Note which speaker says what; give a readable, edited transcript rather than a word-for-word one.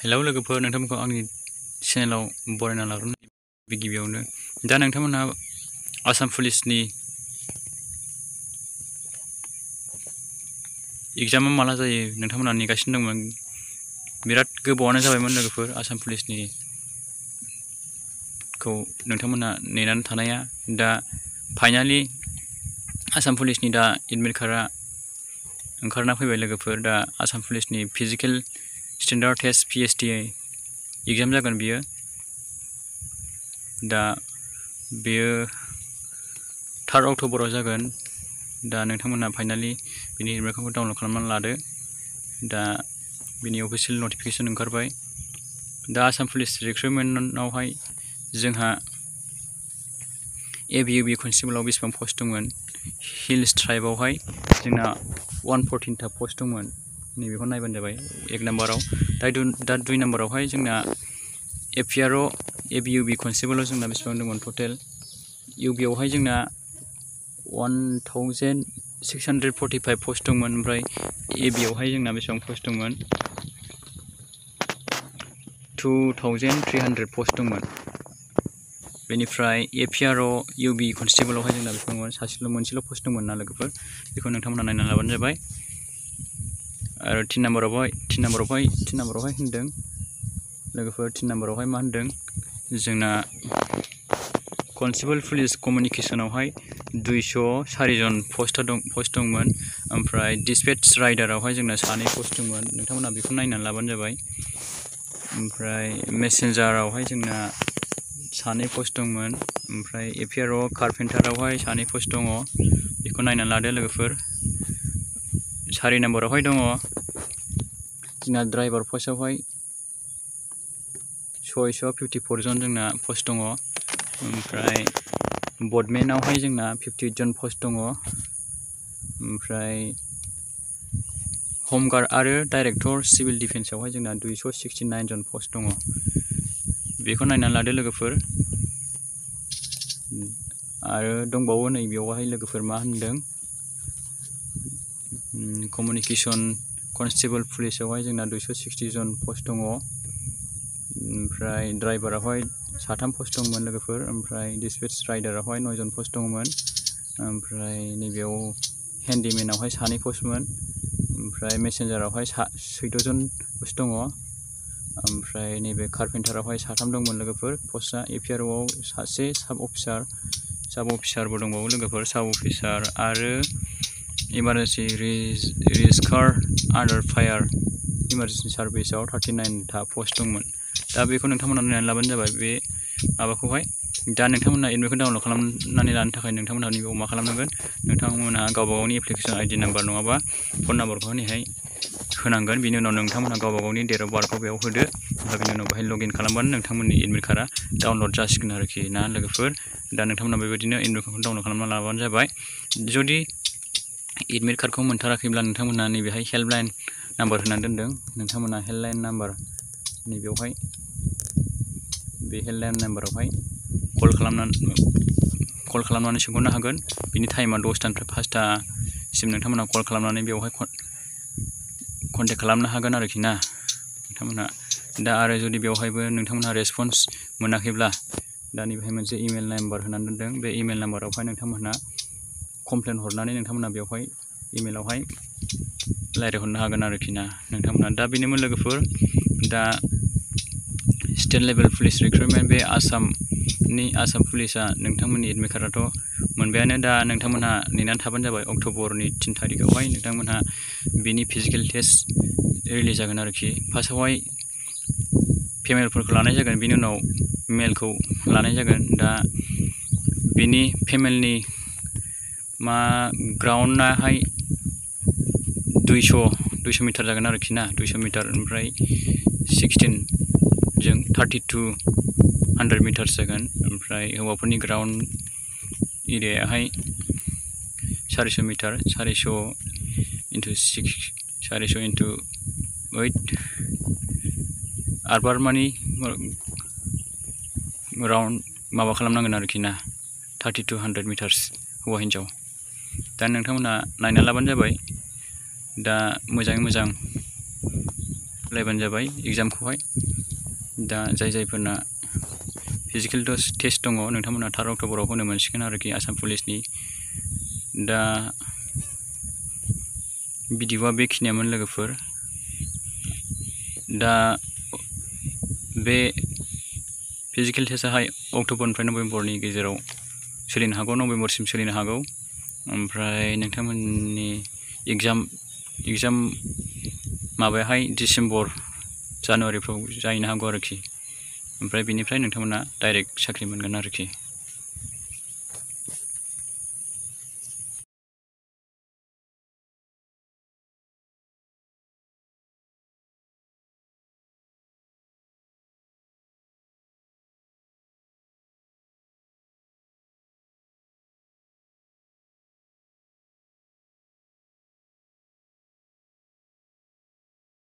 Speaker 1: Hello लोगोफोर, नोंथांमोनखौ आंनि चेनेलाव बरायना लाग्रोनाय गिबियावनो दा नोंथांमोनहा आसाम पुलिसनि एग्जामा माला जायो नोंथांमोनहा नेगासिनो दंमोन। बिराद गोबावानो जाबायमोन लोगोफोर आसाम पुलिसनि खौ नोंथांमोनहा नेनानै थानाया। दा फाइनालि आसाम पुलिसनि दा एडमिट कार्डआ ओंखारना फैबाय लोगोफोर। दा आसाम पुलिसनि physical standard test PST exam जागोन बियो। दा बेयो 3 अक्ट'बराव जागोन। दा नोंथांमोनहा फाइनालि बिनि एडमिट कार्डखौ डाउनलड खालामनानै लादो। दा बिनि अफिसियेल नटिफिकेसन ओंखारबाय। दा आसाम पुलिस रिक्रुटमेन्टआवहाय जोंहा ABUB कनस्टेबलाव बेसेबां पस्ट दंमोन, हिल्स ट्राइबावहाय जोंना 114 पस्ट दंमोन। नैबेखौ नायबानो जाबाय 1 नाम्बाराव। दा 2 नाम्बारावहाय जोंना FPRO ABUB कनस्टेबलाव जोंना बेसेबां दंमोन टटेल। UBआवहाय जोंना 1645 पस्ट दंमोन। ओमफ्राय ABआवहाय जोंना बेसेबां पस्ट दंमोन 2300 पस्ट दंमोन। बेनिफ्राय APRO UB कनस्टेबलावहाय जोंना बेसेबां दंमोन, मोनसेल' पस्ट दंमोन ना लोगोफोर। बेखौ नोंथांमोना नायनानै लाबानो जाबाय। आरो 3 नाम्बारावहाय होनदों लोगोफोर, 3 नाम्बारावहाय मा होनदों जोंना कनस्टेबल पुलिस कमिउनिकेसनावहाय 204 जन पस्ट दंमोन। ओमफ्राय डिसपेच राइडारावहाय जोंना 2 पस्ट दंमोन। नोंथांमोना बेखौ नायनानै लाबानो जाबाय। ओमफ्राय मेसेन्जारावहाय जोंना 2 पस्ट दंमोन। ओमफ्राय APRO कारपेन्टारावहाय 2 पस्ट दङ। बेखौ नायनानै लादो लोगोफोर। 4 नाम्बारावहाय दङ जोंना ड्राइभार पस्टआवहाय 654 जन जोंना पस्ट दङ। ओमफ्राय बटमेनावहाय जोंना 58 जन पस्ट दङ। ओमफ्राय हमगार्ड आरो डाइरेक्टर सिभिल डिफेन्सआवहाय जोंना 269 जन पस्ट दङ। बेखौ नायनानै लादो लोगोफोर। आरो दंबावो नैबेयावहाय लोगोफोर मा होनदों कमिउनिकेसन कनस्टेबल पुलिसावहाय जोंना 260 जन पस्ट दङ। ओमफ्राय ड्राइभारावहाय 3 पस्ट दंमोन लोगोफोर। ओमफ्राय डिसपेच राइडारावहाय 9 जन पस्ट दंमोन। ओमफ्राय नैबेयाव हेन्डिमेनावहाय 2 पस्टमोन। ओमफ्राय मेसेन्जारावहाय 14 जन पस्ट दङ। ओमफ्राय नैबे कारपेन्टारावहाय 3 दंमोन लोगोफोर पस्टआ। APROआव 1 साब अफिसारबो दंबावो लोगोफोर, साब अफिसार आरो इमारजेन्सि रिस्कार आन्डार फायार इमारजेन्सि सार्भिसाव 39 पस्ट दंमोन। दा बेखौ नोंथांमोना नायनानै लाबानो जाबाय बे माबाखौहाय। दा नोंथांमोना एडमिटखौ डाउनलड खालामनानै लानो थाखाय नोंथांमोना नैबेयाव मा खालामनांगोन, नोंथांमोना गावबा गावनि एप्लिकेसन ID नाम्बार नङाबा फन नाम्बारखौ हरैहाय होनांगोन। बिनि उनाव नोंथांमोना गावबा गावनि डेट अफ बार्थखौ बेयाव होदो। ओमफ्राय बिनि उनाव बेहाय लगइन खालामबानो नोंथांमोननि एडमिट कार्डआ डाउनलड जासिगोन आरोखि ना लोगोफोर। दा नोंथांमोना बेबायदिनो एडमिट कार्डखौ डाउनलड खालामना लाबानो जाबाय। जुदि एडमिट कार्डखौ मोनथाराखैब्ला नोंथांमोना नैबेहाय हेल्पलाइन नाम्बार होनानै दोनदों। नोंथांमोना हेल्पलाइन नाम्बार नैबेयावहाय बे हेल्पलाइन नाम्बारावहाय कल खालामनानै सोंहरनो हागोन। बिनि टाइमा 10टानिफ्राय 5टासिम नोंथांमोना कल खालामनानै बेवहाय कन्टेक्ट खालामनो हागोन आरोखि ना नोंथांमोनहा। दा आरो जुदि बेवहायबो नोंथांमोनहा रेसपन्स मोनाखैब्ला दा नैबेहाय मोनसे इमेल नाम्बार होनानै दोनदों। बे इमेल नाम्बारावहाय नोंथांमोनहा कमप्लेन हरनानै नोंथांमोना बेवहाय इमेलावहाय रायज्लायहरनो हागोन आरोखि ना नोंथांमोना। दा बेनोमोन लोगोफोर। दा स्टेट लेभेल पुलिस रिक्रुटमेन्ट बे आसाम पुलिसआ नोंथांमोननि एडमिट कार्डआथ' मोनबायानो। दा नोंथांमोनहा नेनानै थाबानो जाबाय। अक्ट'बरनि 3 तारिखआवहाय नोंथांमोनहा बिनि फिजिकेल टेस्ट रिलिज जागोन आरोखि। फार्स्टआवहाय फिमेलफोरखौ लानाय जागोन, बिनि उनाव मेलखौ लानाय जागोन। दा बिनि फिमेलनि ग्राउन्डआहाय 200 मिटार जागोन आरोखि ना, 200 मिटार। ओमफ्राय 16 जों 3200 मिटार्स जागोन। ओमफ्राय हौवाफोरनि ग्राउन्ड एरियायाहाय 400 मिटार, 400 × 8 आरबार मानि राउन्ड माबा खालामनांगोन आरोखि ना, 3200 मिटार्स हौवा हिन्जाव। दा नोंथांमोना नायना लाबानो जाबाय। दा मोजाङै मोजां होलायबानो जाबाय एग्जामखौहाय। दा जायफोरना फिजिकेल टेस्ट दङ नोंथांमोना 3 अक्ट'बराव होनो मोनसिगोन आरोखि आसाम पुलिसनि। दा भिडिअ'आ बेखिनियामोन लोगोफोर। दा बे फिजिकेल टेस्टआहाय अक्ट'बरनिफ्राय नभेम्बरनि गेजेराव सोलिनो हागौ, नभेम्बरसिम सोलिनो हागौ। ओमफ्राय नोंथांमोननि एग्जाम माबायाहाय डिसेम्बर जानुवारिफ्राव जाहैनो हागौ आरोखि। ओमफ्राय बेनिफ्राय नोंथांमोना डाइरेक्ट साख्रि मोनगोन आरोखि।